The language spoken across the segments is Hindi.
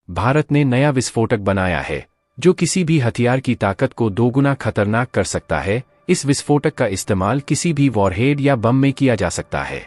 भारत ने नया विस्फोटक बनाया है जो किसी भी हथियार की ताकत को दोगुना खतरनाक कर सकता है। इस विस्फोटक का इस्तेमाल किसी भी वॉरहेड या बम में किया जा सकता है।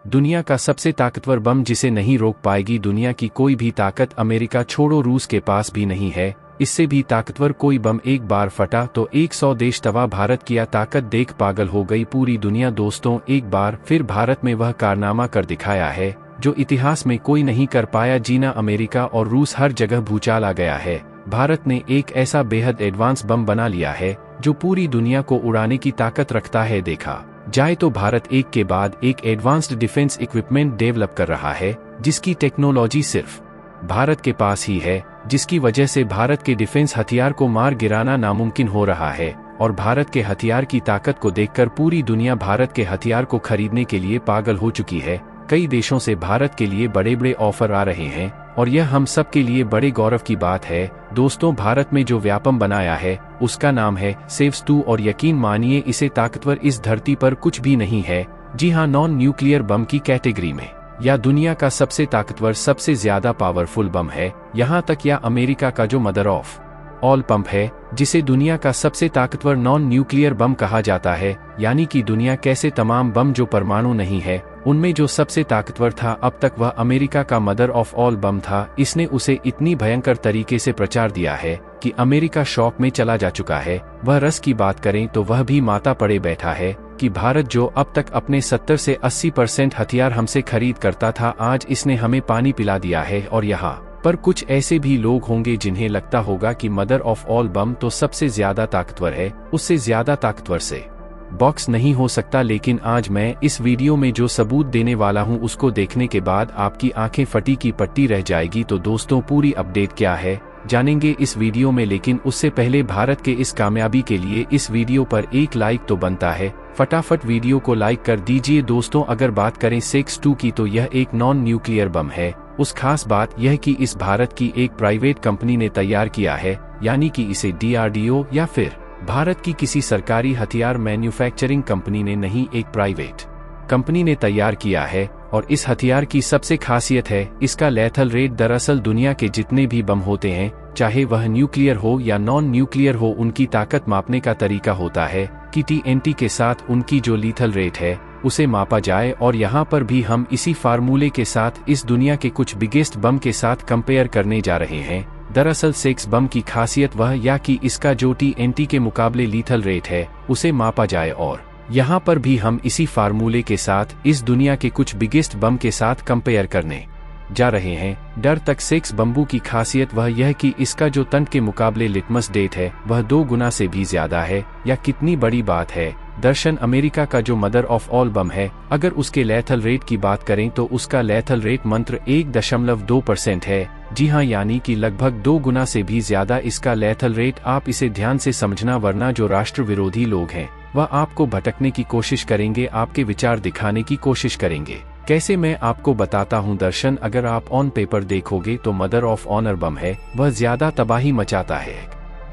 दुनिया का सबसे ताकतवर बम जिसे नहीं रोक पाएगी दुनिया की कोई भी ताकत, अमेरिका छोड़ो रूस के पास भी नहीं है। इससे भी ताकतवर कोई बम एक बार फटा तो 100 देश तबाह। भारत की ताकत देख पागल हो गई पूरी दुनिया। दोस्तों, एक बार फिर भारत में वह कारनामा कर दिखाया है जो इतिहास में कोई नहीं कर पाया। जीना अमेरिका और रूस हर जगह भूचाल आ गया है। भारत ने एक ऐसा बेहद एडवांस बम बना लिया है जो पूरी दुनिया को उड़ाने की ताकत रखता है। देखा जाए तो भारत एक के बाद एक एडवांस्ड डिफेंस इक्विपमेंट डेवलप कर रहा है जिसकी टेक्नोलॉजी सिर्फ भारत के पास ही है, जिसकी वजह से भारत के डिफेंस हथियार को मार गिराना नामुमकिन हो रहा है। और भारत के हथियार की ताकत को देखकर पूरी दुनिया भारत के हथियार को खरीदने के लिए पागल हो चुकी है। कई देशों से भारत के लिए बड़े बड़े ऑफर आ रहे हैं और यह हम सब के लिए बड़े गौरव की बात है। दोस्तों, भारत में जो व्यापम बनाया है उसका नाम है सेव्स 2 और यकीन मानिए इसे ताकतवर इस धरती पर कुछ भी नहीं है। जी हाँ, नॉन न्यूक्लियर बम की कैटेगरी में या दुनिया का सबसे ताकतवर, सबसे ज्यादा पावरफुल बम है। यहाँ तक या अमेरिका का जो मदर ऑफ ऑल पंप है जिसे दुनिया का सबसे ताकतवर नॉन न्यूक्लियर बम कहा जाता है। यानी कि दुनिया कैसे तमाम बम जो परमाणु नहीं है उनमें जो सबसे ताकतवर था अब तक वह अमेरिका का मदर ऑफ ऑल बम था। इसने उसे इतनी भयंकर तरीके से प्रचार दिया है कि अमेरिका शॉक में चला जा चुका है। वह रस की बात करें तो वह भी माता पड़े बैठा है कि भारत जो अब तक अपने 70 से 80% हथियार हमसे खरीद करता था, आज इसने हमें पानी पिला दिया है। और यहाँ पर कुछ ऐसे भी लोग होंगे जिन्हें लगता होगा कि मदर ऑफ ऑल बम तो सबसे ज्यादा ताकतवर है, उससे ज्यादा ताकतवर से बॉक्स नहीं हो सकता। लेकिन आज मैं इस वीडियो में जो सबूत देने वाला हूं उसको देखने के बाद आपकी आंखें फटी की पट्टी रह जाएगी। तो दोस्तों, पूरी अपडेट क्या है जानेंगे इस वीडियो में। लेकिन उससे पहले भारत के इस कामयाबी के लिए इस वीडियो पर एक लाइक तो बनता है। फटाफट वीडियो को लाइक कर दीजिए। दोस्तों, अगर बात करें सेक्स 2 की तो यह एक नॉन न्यूक्लियर बम है। उस खास बात यह कि इस भारत की एक प्राइवेट कंपनी ने तैयार किया है, यानी कि इसे DRDO या फिर भारत की किसी सरकारी हथियार मैन्युफैक्चरिंग कंपनी ने नहीं, एक प्राइवेट कंपनी ने तैयार किया है। और इस हथियार की सबसे खासियत है इसका लेथल रेट। दरअसल दुनिया के जितने भी बम होते हैं, चाहे वह न्यूक्लियर हो या नॉन न्यूक्लियर हो, उनकी ताकत मापने का तरीका होता है कि TNT के साथ उनकी जो लीथल रेट है उसे मापा जाए। और यहाँ पर भी हम इसी फार्मूले के साथ इस दुनिया के कुछ बिगेस्ट बम के साथ कंपेयर करने जा रहे हैं। दरअसल सेक्स बम की खासियत वह या कि इसका जो TNT के मुकाबले लीथल रेट है उसे मापा जाए। और यहाँ पर भी हम इसी फार्मूले के साथ इस दुनिया के कुछ बिगेस्ट बम के साथ कंपेयर करने जा रहे हैं। डर तक सेक्स बम्बू की खासियत वह यह कि इसका जो तंट के मुकाबले लिटमस डेट है वह 2 गुना से भी ज्यादा है। या कितनी बड़ी बात है। दर्शन अमेरिका का जो मदर ऑफ ऑल बम है, अगर उसके लेथल रेट की बात करें तो उसका लेथल रेट मंत्र 1.2% है। जी हाँ, यानी कि लगभग 2 गुना से भी ज्यादा इसका लेथल रेट। आप इसे ध्यान से समझना, वरना जो राष्ट्र विरोधी लोग हैं वह आपको भटकने की कोशिश करेंगे, आपके विचार दिखाने की कोशिश करेंगे। कैसे, मैं आपको बताता हूँ दर्शन। अगर आप ऑन पेपर देखोगे तो मदर ऑफ ऑनर बम है वह ज्यादा तबाही मचाता है,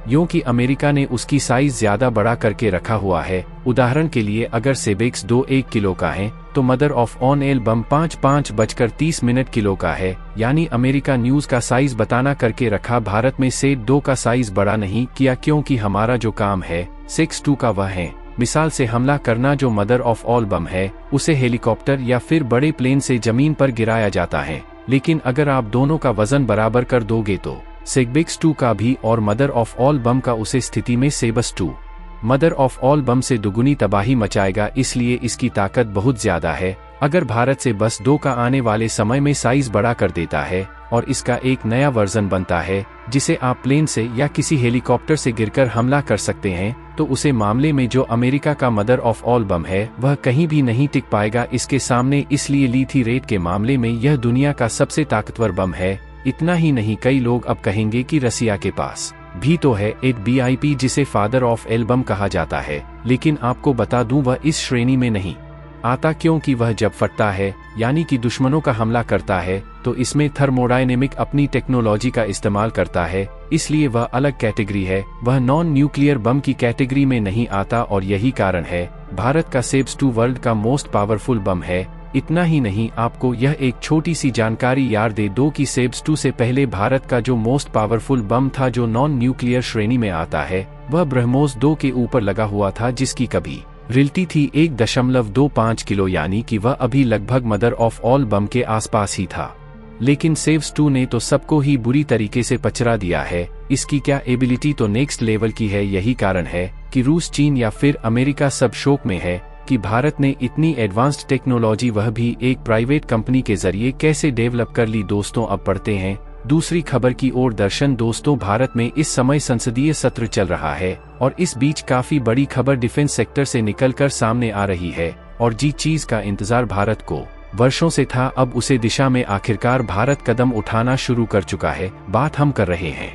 यूं कि अमेरिका ने उसकी साइज ज्यादा बड़ा करके रखा हुआ है। उदाहरण के लिए अगर सेबेक्स 2 1 किलो का है तो mother of on L bomb 5:30 kilo का है। यानी अमेरिका न्यूज का साइज बताना करके रखा। भारत में से 2 का साइज बड़ा नहीं किया, क्योंकि हमारा जो काम है सेक्स 2 का वह है मिसाल से हमला करना। जो मदर ऑफ ऑल बम है उसे हेलीकॉप्टर या फिर बड़े प्लेन से जमीन पर गिराया जाता है। लेकिन अगर आप दोनों का वजन बराबर कर दोगे तो सेबेक्स 2 का भी और मदर ऑफ ऑल बम का उस स्थिति में सेबस 2 मदर ऑफ ऑल बम से दुगुनी तबाही मचाएगा। इसलिए इसकी ताकत बहुत ज्यादा है। अगर भारत से बस 2 का आने वाले समय में साइज बड़ा कर देता है और इसका एक नया वर्जन बनता है जिसे आप प्लेन से या किसी हेलीकॉप्टर से गिरकर हमला कर सकते हैं, तो उसे मामले में जो अमेरिका का मदर ऑफ ऑल बम है वह कहीं भी नहीं टिक पाएगा इसके सामने। इसलिए लीथी रेट के मामले में यह दुनिया का सबसे ताकतवर बम है। इतना ही नहीं, कई लोग अब कहेंगे कि रसिया के पास भी तो है एक BIP जिसे फादर ऑफ एल बम कहा जाता है। लेकिन आपको बता दूं वह इस श्रेणी में नहीं आता, क्योंकि वह जब फटता है यानी कि दुश्मनों का हमला करता है तो इसमें थर्मोडायनेमिक अपनी टेक्नोलॉजी का इस्तेमाल करता है। इसलिए वह अलग कैटेगरी है, वह नॉन न्यूक्लियर बम की कैटेगरी में नहीं आता। और यही कारण है भारत का सेब्स 2 वर्ल्ड का मोस्ट पावरफुल बम है। इतना ही नहीं, आपको यह एक छोटी सी जानकारी याद दे दो कि सेब्स 2 से पहले भारत का जो मोस्ट पावरफुल बम था जो नॉन न्यूक्लियर श्रेणी में आता है, वह ब्रह्मोस 2 के ऊपर लगा हुआ था, जिसकी कभी रियलिटी थी 1.25 किलो, यानी कि वह अभी लगभग मदर ऑफ ऑल बम के आसपास ही था। लेकिन सेब्स 2 ने तो सबको ही बुरी तरीके से पचरा दिया है। इसकी क्या एबिलिटी तो नेक्स्ट लेवल की है। यही कारण है कि रूस, चीन या फिर अमेरिका सब शौक में है कि भारत ने इतनी एडवांस्ड टेक्नोलॉजी, वह भी एक प्राइवेट कंपनी के जरिए, कैसे डेवलप कर ली। दोस्तों, अब पढ़ते हैं दूसरी खबर की ओर। दर्शन दोस्तों, भारत में इस समय संसदीय सत्र चल रहा है और इस बीच काफी बड़ी खबर डिफेंस सेक्टर से निकलकर सामने आ रही है। और जी चीज का इंतजार भारत को वर्षों से था, अब उसे दिशा में आखिरकार भारत कदम उठाना शुरू कर चुका है। बात हम कर रहे हैं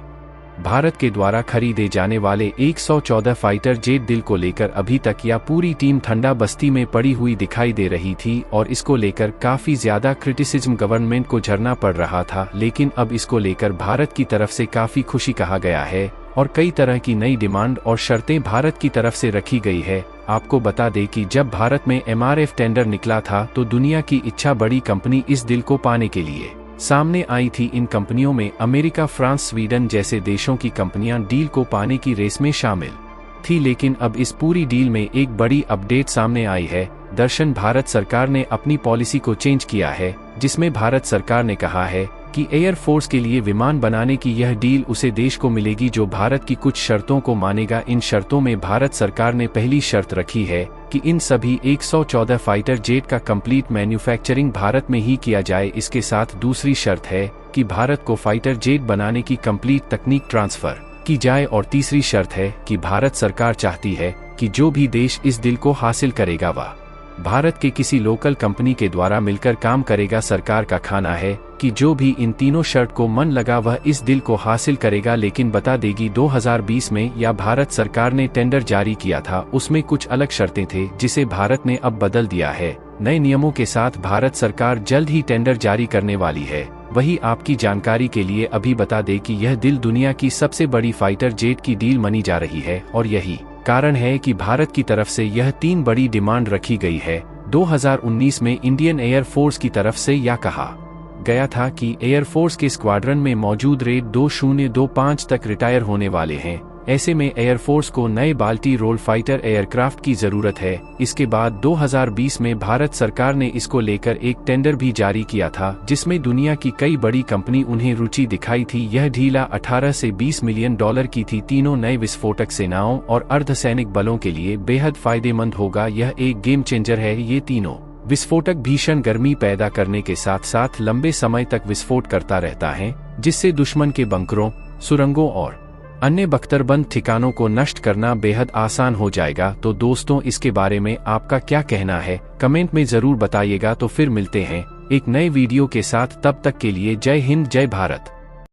भारत के द्वारा खरीदे जाने वाले 114 फाइटर जेट डील को लेकर। अभी तक यह पूरी टीम ठंडा बस्ती में पड़ी हुई दिखाई दे रही थी और इसको लेकर काफी ज्यादा क्रिटिसिज्म गवर्नमेंट को झेलना पड़ रहा था। लेकिन अब इसको लेकर भारत की तरफ से काफी खुशी कहा गया है और कई तरह की नई डिमांड और शर्तें भारत की तरफ से रखी गई है। आपको बता दें कि जब भारत में MRF टेंडर निकला था तो दुनिया की इच्छा बड़ी कंपनी इस डील को पाने के लिए सामने आई थी। इन कंपनियों में अमेरिका, फ्रांस, स्वीडन जैसे देशों की कंपनियां डील को पाने की रेस में शामिल थी। लेकिन अब इस पूरी डील में एक बड़ी अपडेट सामने आई है। दर्शन, भारत सरकार ने अपनी पॉलिसी को चेंज किया है, जिसमें भारत सरकार ने कहा है कि एयरफोर्स के लिए विमान बनाने की यह डील उसे देश को मिलेगी जो भारत की कुछ शर्तों को मानेगा। इन शर्तों में भारत सरकार ने पहली शर्त रखी है कि इन सभी 114 फाइटर जेट का कंप्लीट मैन्युफैक्चरिंग भारत में ही किया जाए। इसके साथ दूसरी शर्त है कि भारत को फाइटर जेट बनाने की कंप्लीट तकनीक ट्रांसफर की जाए। और तीसरी शर्त है कि भारत सरकार चाहती है कि जो भी देश इस डील को हासिल करेगा वह भारत के किसी लोकल कंपनी के द्वारा मिलकर काम करेगा। सरकार का कहना है कि जो भी इन तीनों शर्त को मन लगा वह इस डील को हासिल करेगा। लेकिन बता देगी 2020 में या भारत सरकार ने टेंडर जारी किया था, उसमें कुछ अलग शर्तें थे जिसे भारत ने अब बदल दिया है। नए नियमों के साथ भारत सरकार जल्द ही टेंडर जारी करने वाली है। वही आपकी जानकारी के लिए अभी बता दें कि यह डील दुनिया की सबसे बड़ी फाइटर जेट की डील मानी जा रही है और यही कारण है कि भारत की तरफ से यह 3 बड़ी डिमांड रखी गई है। 2019 में इंडियन एयरफोर्स की तरफ से यह कहा गया था कि एयरफोर्स के स्क्वाड्रन में मौजूद रेड 2025 तक रिटायर होने वाले हैं। ऐसे में एयरफोर्स को नए बाल्टी रोल फाइटर एयरक्राफ्ट की जरूरत है। इसके बाद 2020 में भारत सरकार ने इसको लेकर एक टेंडर भी जारी किया था, जिसमें दुनिया की कई बड़ी कंपनी उन्हें रुचि दिखाई थी। यह ढीला 18 से 20 मिलियन डॉलर की थी। तीनों नए विस्फोटक सेनाओं और अर्धसैनिक बलों के लिए बेहद फायदेमंद होगा। यह एक गेम चेंजर है। ये तीनों विस्फोटक भीषण गर्मी पैदा करने के साथ साथ लंबे समय तक विस्फोट करता रहता है, जिससे दुश्मन के बंकरों, सुरंगों और अन्य बख्तरबंद ठिकानों को नष्ट करना बेहद आसान हो जाएगा। तो दोस्तों, इसके बारे में आपका क्या कहना है, कमेंट में जरूर बताइएगा। तो फिर मिलते हैं एक नए वीडियो के साथ, तब तक के लिए जय हिंद, जय भारत।